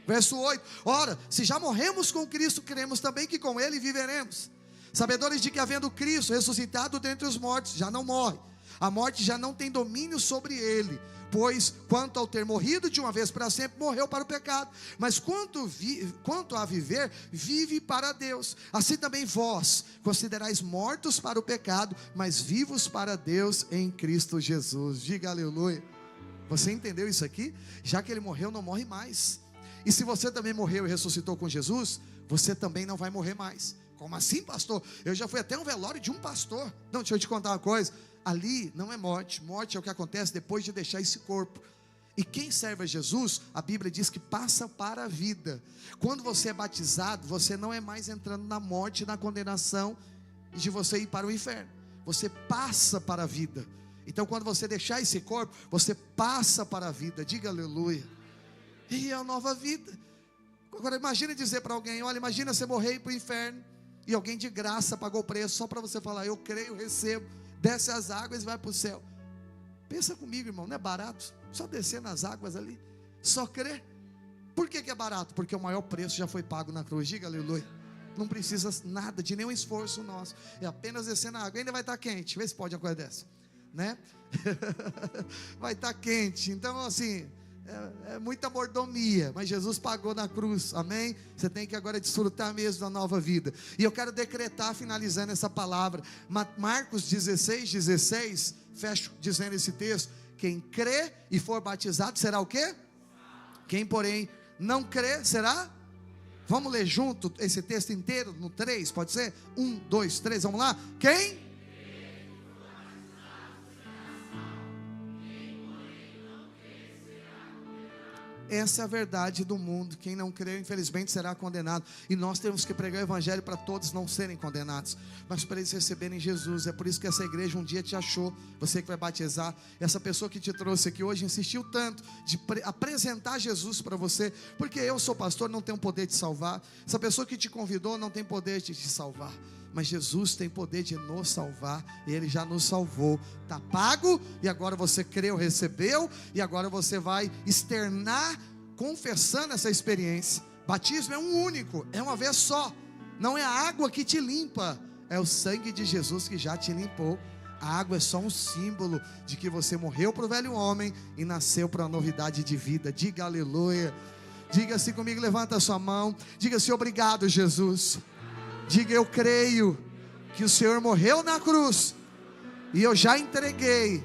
Verso 8. Ora, se já morremos com Cristo, cremos também que com Ele viveremos, sabedores de que havendo Cristo ressuscitado dentre os mortos, já não morre. A morte já não tem domínio sobre Ele, pois quanto ao ter morrido de uma vez para sempre, morreu para o pecado, mas quanto a viver, vive para Deus. Assim também vós considerais mortos para o pecado, mas vivos para Deus em Cristo Jesus. Diga aleluia. Você entendeu isso aqui? Já que Ele morreu, não morre mais. E se você também morreu e ressuscitou com Jesus, você também não vai morrer mais. Como assim, pastor? Eu já fui até um velório de um pastor. Não, deixa eu te contar uma coisa. Ali não é morte. Morte é o que acontece depois de deixar esse corpo. E quem serve a Jesus, a Bíblia diz que passa para a vida. Quando você é batizado, você não é mais entrando na morte, na condenação de você ir para o inferno. Você passa para a vida. Então quando você deixar esse corpo, você passa para a vida. Diga aleluia. E é a nova vida. Agora imagine dizer para alguém, olha, imagina você morrer e ir para o inferno, e alguém de graça pagou o preço só para você falar, eu creio, recebo, desce as águas e vai para o céu. Pensa comigo, irmão, não é barato? Só descer nas águas ali, só crer. Por que é barato? Porque o maior preço já foi pago na cruz. Diga aleluia. Não precisa nada, de nenhum esforço nosso, é apenas descer na água. Ainda vai estar quente, vê se pode uma coisa dessa, né? Vai estar quente, então assim, é muita mordomia, mas Jesus pagou na cruz, amém? Você tem que agora desfrutar mesmo da nova vida. E eu quero decretar, finalizando essa palavra, Marcos 16:16, fecho dizendo esse texto: quem crê e for batizado será o quê? Quem porém não crê será? Vamos ler junto esse texto inteiro no 3, pode ser? 1, 2, 3, vamos lá? Quem? Essa é a verdade do mundo. Quem não crê, infelizmente, será condenado. E nós temos que pregar o evangelho para todos não serem condenados, mas para eles receberem Jesus. É por isso que essa igreja um dia te achou, você que vai batizar. Essa pessoa que te trouxe aqui hoje insistiu tanto de apresentar Jesus para você, porque eu sou pastor, não tenho poder de salvar. Essa pessoa que te convidou não tem poder de te salvar, mas Jesus tem poder de nos salvar, e Ele já nos salvou, está pago, e agora você creu, recebeu, e agora você vai externar, confessando essa experiência. Batismo é um único, é uma vez só, não é a água que te limpa, é o sangue de Jesus que já te limpou. A água é só um símbolo de que você morreu para o velho homem e nasceu para uma novidade de vida. Diga aleluia. Diga assim comigo, levanta a sua mão, diga assim: obrigado, Jesus. Diga: eu creio que o Senhor morreu na cruz, e eu já entreguei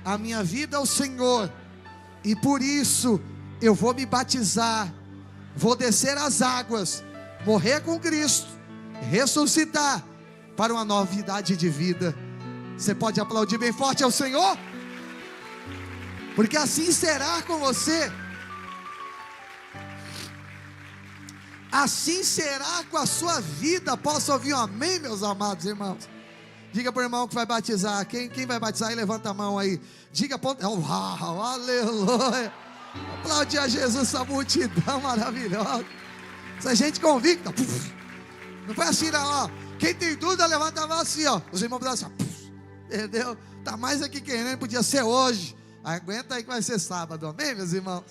a minha vida ao Senhor, e por isso eu vou me batizar, vou descer as águas, morrer com Cristo, ressuscitar para uma novidade de vida. Você pode aplaudir bem forte ao Senhor? Porque assim será com você. Assim será com a sua vida. Posso ouvir um amém, meus amados irmãos? Diga para o irmão que vai batizar. Quem vai batizar aí, levanta a mão aí. Diga, uau, aleluia. Aplaudir a Jesus, essa multidão maravilhosa, essa gente convicta. Não foi assim não, ó. Quem tem dúvida, levanta a mão assim, ó. Os irmãos assim, ó. Entendeu? Tá mais aqui querendo, podia ser hoje. Aguenta aí que vai ser sábado, amém, meus irmãos?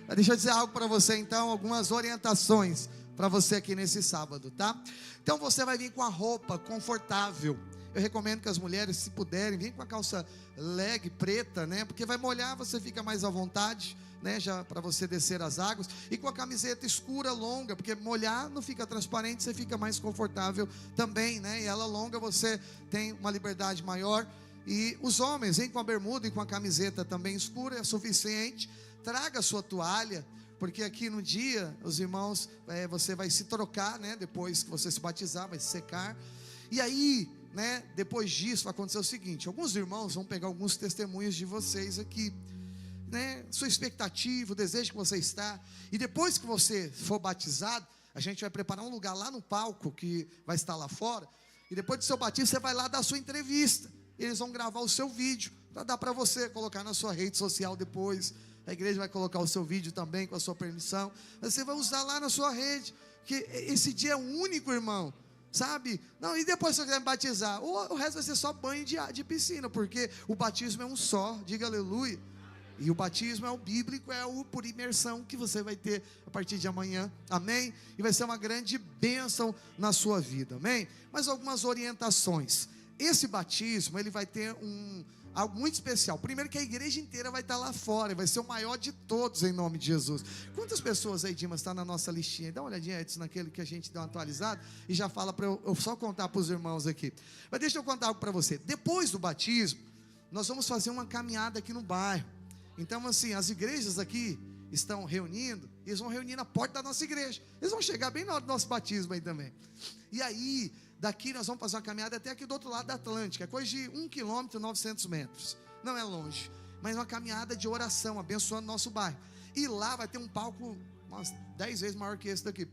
Mas deixa eu dizer algo para você então, algumas orientações para você aqui nesse sábado, tá? Então você vai vir com a roupa confortável. Eu recomendo que as mulheres, se puderem, venham com a calça leg preta, né? Porque vai molhar, você fica mais à vontade, né? Já para você descer as águas. E com a camiseta escura, longa, porque molhar não fica transparente, você fica mais confortável também, né? E ela longa, você tem uma liberdade maior. E os homens, vêm com a bermuda e com a camiseta também escura, é suficiente. Traga a sua toalha, porque aqui no dia, os irmãos, você vai se trocar, né? Depois que você se batizar, vai se secar. E aí, né? Depois disso, vai acontecer o seguinte: alguns irmãos vão pegar alguns testemunhos de vocês aqui, né? Sua expectativa, o desejo que você está. E depois que você for batizado, a gente vai preparar um lugar lá no palco, que vai estar lá fora. E depois do seu batismo, você vai lá dar a sua entrevista. Eles vão gravar o seu vídeo, para dar para você colocar na sua rede social depois. A igreja vai colocar o seu vídeo também, com a sua permissão. Você vai usar lá na sua rede, que esse dia é único, irmão, sabe? Não, e depois se você quiser me batizar, o resto vai ser só banho de piscina, porque o batismo é um só, diga aleluia. E o batismo é o bíblico, é o por imersão que você vai ter a partir de amanhã, amém? E vai ser uma grande bênção na sua vida, amém? Mas algumas orientações. Esse batismo, ele vai ter algo muito especial. Primeiro que a igreja inteira vai estar lá fora, vai ser o maior de todos em nome de Jesus. Quantas pessoas aí, Dimas, está na nossa listinha? Dá uma olhadinha antes naquele que a gente deu uma atualizada e já fala para eu só contar para os irmãos aqui. Mas deixa eu contar algo para você. Depois do batismo, nós vamos fazer uma caminhada aqui no bairro. Então assim, as igrejas aqui estão reunindo, eles vão reunir na porta da nossa igreja. Eles vão chegar bem na hora do nosso batismo aí também. E aí, daqui nós vamos fazer uma caminhada até aqui do outro lado da Atlântica, é coisa de 1 km e 900 metros, não é longe, mas uma caminhada de oração, abençoando nosso bairro. E lá vai ter um palco umas 10 vezes maior que esse daqui,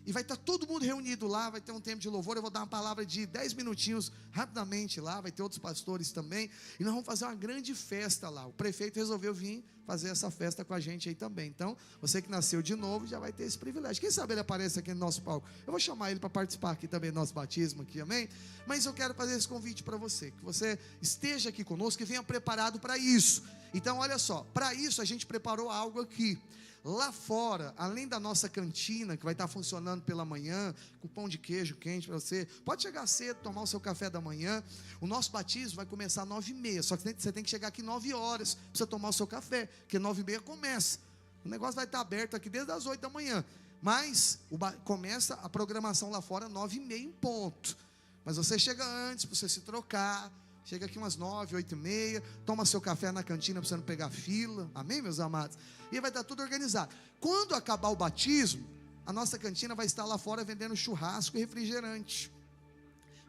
e vai estar todo mundo reunido lá, vai ter um tempo de louvor. Eu vou dar uma palavra de 10 minutinhos rapidamente lá, vai ter outros pastores também, e nós vamos fazer uma grande festa lá. O prefeito resolveu vir fazer essa festa com a gente aí também. Então, você que nasceu de novo já vai ter esse privilégio. Quem sabe ele aparece aqui no nosso palco. Eu vou chamar ele para participar aqui também do nosso batismo aqui, amém? Mas eu quero fazer esse convite para você, que você esteja aqui conosco e venha preparado para isso. Então olha só, para isso a gente preparou algo aqui. Lá fora, além da nossa cantina, que vai estar funcionando pela manhã, com pão de queijo quente para você, pode chegar cedo, tomar o seu café da manhã. O nosso batismo vai começar às 9h30, só que você tem que chegar aqui 9 horas, para você tomar o seu café, porque 9h30 começa. O negócio vai estar aberto aqui desde as 8 da manhã, mas começa a programação lá fora 9h30 em ponto. Mas você chega antes, para você se trocar. Chega aqui umas 9, 8h30, toma seu café na cantina para você não pegar fila, amém, meus amados? E vai estar tudo organizado. Quando acabar o batismo, a nossa cantina vai estar lá fora vendendo churrasco e refrigerante.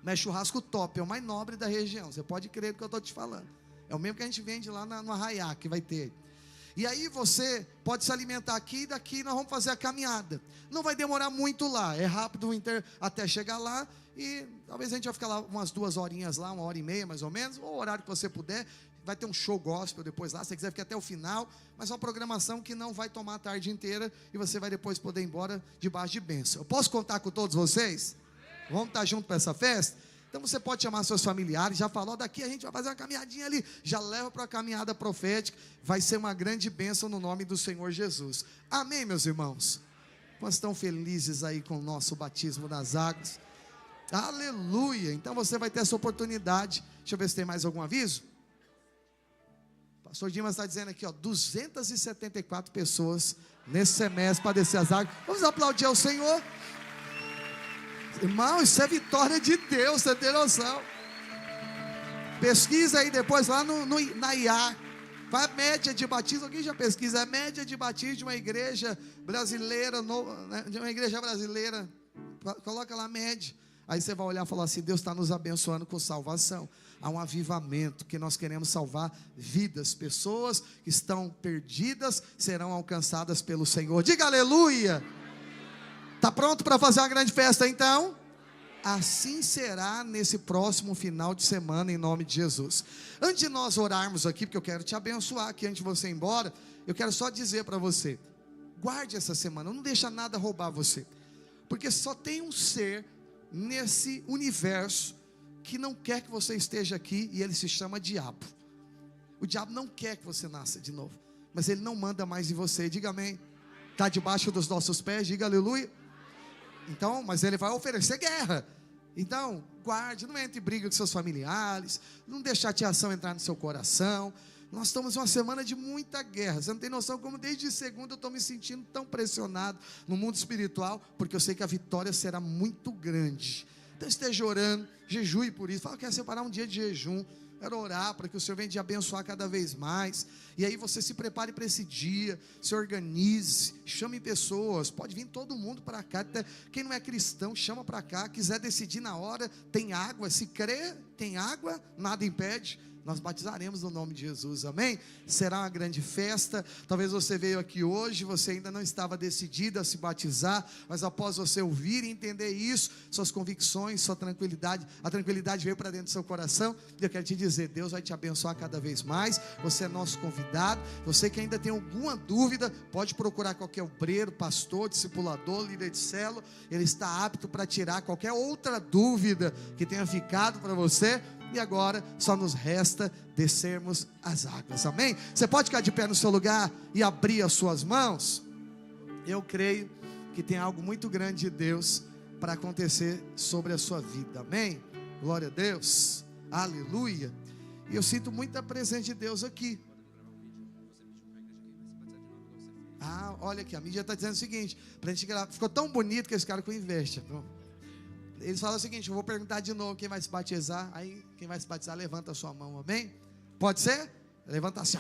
Mas churrasco top, é o mais nobre da região, você pode crer no que eu estou te falando. É o mesmo que a gente vende lá no Arraiá, que vai ter. E aí você pode se alimentar aqui, e daqui nós vamos fazer a caminhada. Não vai demorar muito lá, é rápido até chegar lá. E talvez a gente vai ficar lá umas 2 horinhas lá, 1h30 mais ou menos, ou o horário que você puder. Vai ter um show gospel depois lá, se você quiser ficar até o final, mas uma programação que não vai tomar a tarde inteira, e você vai depois poder ir embora debaixo de bênção. Eu posso contar com todos vocês? Vamos estar junto para essa festa? Então você pode chamar seus familiares, já falou, daqui a gente vai fazer uma caminhadinha ali, já leva para a caminhada profética, vai ser uma grande bênção no nome do Senhor Jesus, amém, meus irmãos? Quantos estão felizes aí com o nosso batismo nas águas? Aleluia, então você vai ter essa oportunidade. Deixa eu ver se tem mais algum aviso. O pastor Dimas está dizendo aqui, 274 pessoas nesse semestre para descer as águas. Vamos aplaudir ao Senhor. Irmão, isso é vitória de Deus, você tem noção? Pesquisa aí depois lá na IA. Vai a média de batismo, alguém já pesquisa a média de batismo de uma igreja brasileira, de uma igreja brasileira, coloca lá a média. Aí você vai olhar e falar assim, Deus está nos abençoando com salvação. Há um avivamento, que nós queremos salvar vidas. Pessoas que estão perdidas serão alcançadas pelo Senhor. Diga aleluia. Está pronto para fazer uma grande festa então? Assim será nesse próximo final de semana, em nome de Jesus. Antes de nós orarmos aqui, porque eu quero te abençoar aqui antes de você ir embora, eu quero só dizer para você, guarde essa semana, não deixa nada roubar você, porque só tem um ser nesse universo que não quer que você esteja aqui, e ele se chama diabo. O diabo não quer que você nasça de novo, mas ele não manda mais em você. Diga amém. Está debaixo dos nossos pés, diga aleluia. Então, mas ele vai oferecer guerra. Então, guarde, não entre em briga com seus familiares, não deixe chateação entrar no seu coração. Nós estamos em uma semana de muita guerra. Você não tem noção como desde segunda eu estou me sentindo tão pressionado no mundo espiritual, porque eu sei que a vitória será muito grande. Então esteja orando, jejue por isso. Fala, quer separar um dia de jejum. Quero orar para que o Senhor venha te abençoar cada vez mais. E aí você se prepare para esse dia, se organize, chame pessoas. Pode vir todo mundo para cá. Até quem não é cristão, chama para cá. Quiser decidir na hora, tem água. Se crer, tem água, nada impede. Nós batizaremos no nome de Jesus, amém? Será uma grande festa. Talvez você veio aqui hoje, você ainda não estava decidido a se batizar, mas após você ouvir e entender isso, suas convicções, sua tranquilidade, a tranquilidade veio para dentro do seu coração. E eu quero te dizer, Deus vai te abençoar cada vez mais. Você é nosso convidado. Você que ainda tem alguma dúvida, pode procurar qualquer obreiro, pastor, discipulador, líder de célula. Ele está apto para tirar qualquer outra dúvida que tenha ficado para você. E agora só nos resta descermos as águas, amém? Você pode ficar de pé no seu lugar e abrir as suas mãos? Eu creio que tem algo muito grande de Deus para acontecer sobre a sua vida, amém? Glória a Deus, aleluia. E eu sinto muita presença de Deus aqui. Olha aqui, a mídia está dizendo o seguinte, para a gente gravar, ficou tão bonito que esse cara com inveja. Eles falam o seguinte, eu vou perguntar de novo quem vai se batizar. Aí quem vai se batizar levanta a sua mão, amém? Pode ser? Levanta assim,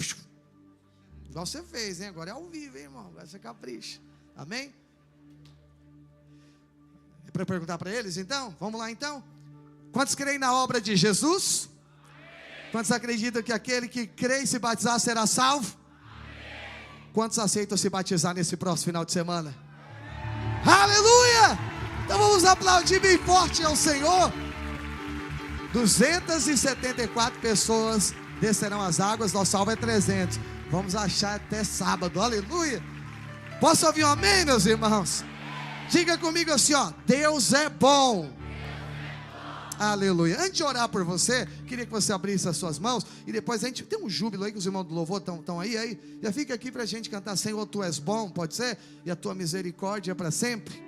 igual você fez, hein? Agora é ao vivo, hein, irmão? Agora você capricha, amém? É para perguntar para eles então? Vamos lá então? Quantos creem na obra de Jesus? Amém. Quantos acreditam que aquele que crê e se batizar será salvo? Amém. Quantos aceitam se batizar nesse próximo final de semana? Amém. Aleluia! Então vamos aplaudir bem forte ao Senhor. 274 pessoas descerão as águas, nosso alvo é 300. Vamos achar até sábado, aleluia. Posso ouvir um amém, meus irmãos? Diga comigo assim, ó, Deus é bom. Aleluia. Antes de orar por você, queria que você abrisse as suas mãos. E depois a gente tem um júbilo aí, que os irmãos do louvor estão aí. Já fica aqui para a gente cantar, Senhor, Tu és bom, pode ser? E a Tua misericórdia é para sempre.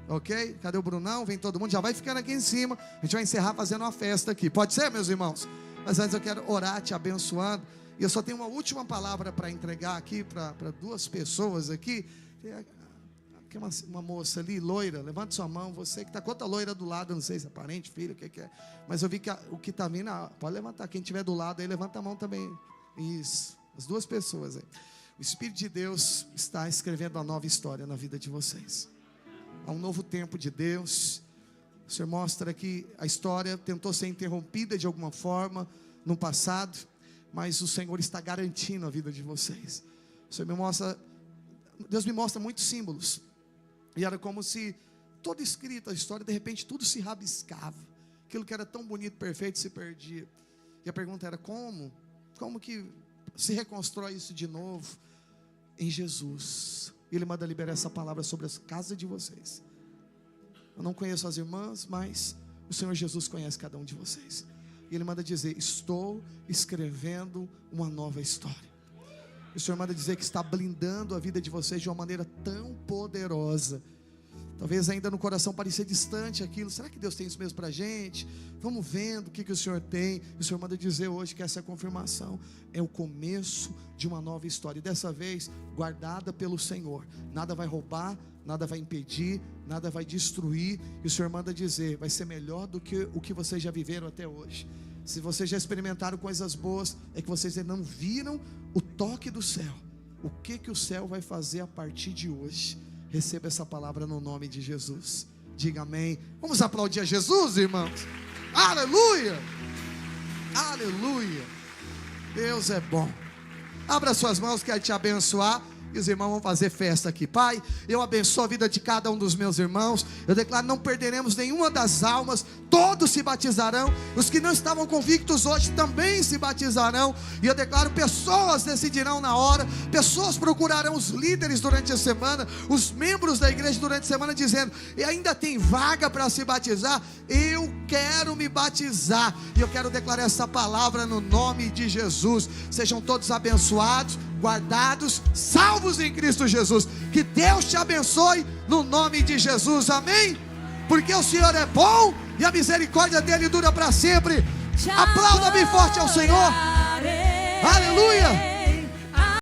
Ok? Cadê o Brunão? Vem todo mundo, já vai ficando aqui em cima. A gente vai encerrar fazendo uma festa aqui. Pode ser, meus irmãos? Mas antes eu quero orar te abençoando. E eu só tenho uma última palavra para entregar aqui para duas pessoas aqui. Tem uma moça ali, loira. Levante sua mão. Você que está com outra loira do lado, não sei se é parente, filho, o que é. Mas eu vi que o que está vindo, pode levantar. Quem estiver do lado aí, levanta a mão também. Isso, as duas pessoas aí. O Espírito de Deus está escrevendo uma nova história na vida de vocês. Há um novo tempo de Deus. O Senhor mostra que a história tentou ser interrompida de alguma forma no passado, mas o Senhor está garantindo a vida de vocês. O Senhor Deus me mostra muitos símbolos, e era como se toda escrita a história, de repente tudo se rabiscava. Aquilo que era tão bonito, perfeito, se perdia. E a pergunta era como que se reconstrói isso de novo? Em Jesus. Ele manda liberar essa palavra sobre as casas de vocês. Eu não conheço as irmãs, mas o Senhor Jesus conhece cada um de vocês. E Ele manda dizer, estou escrevendo uma nova história. O Senhor manda dizer que está blindando a vida de vocês de uma maneira tão poderosa. Talvez ainda no coração parecia distante aquilo. Será que Deus tem isso mesmo para a gente? Vamos vendo o que o Senhor tem. O Senhor manda dizer hoje que essa é a confirmação. É o começo de uma nova história. E dessa vez, guardada pelo Senhor. Nada vai roubar, nada vai impedir, nada vai destruir. E o Senhor manda dizer, vai ser melhor do que o que vocês já viveram até hoje. Se vocês já experimentaram coisas boas, é que vocês ainda não viram o toque do céu. O que o céu vai fazer a partir de hoje? Receba essa palavra no nome de Jesus. Diga amém. Vamos aplaudir a Jesus, irmãos. Aleluia. Aleluia. Deus é bom. Abra suas mãos, quero te abençoar. E os irmãos vão fazer festa aqui. Pai, eu abençoo a vida de cada um dos meus irmãos. Eu declaro, não perderemos nenhuma das almas. Todos se batizarão. Os que não estavam convictos hoje também se batizarão. E eu declaro, pessoas decidirão na hora. Pessoas procurarão os líderes durante a semana, os membros da igreja durante a semana, dizendo: e ainda tem vaga para se batizar? Eu quero me batizar. E eu quero declarar essa palavra no nome de Jesus. Sejam todos abençoados, guardados, salvos em Cristo Jesus. Que Deus te abençoe no nome de Jesus, amém? Porque o Senhor é bom e a misericórdia dele dura para sempre. Aplauda bem forte ao Senhor. Aleluia.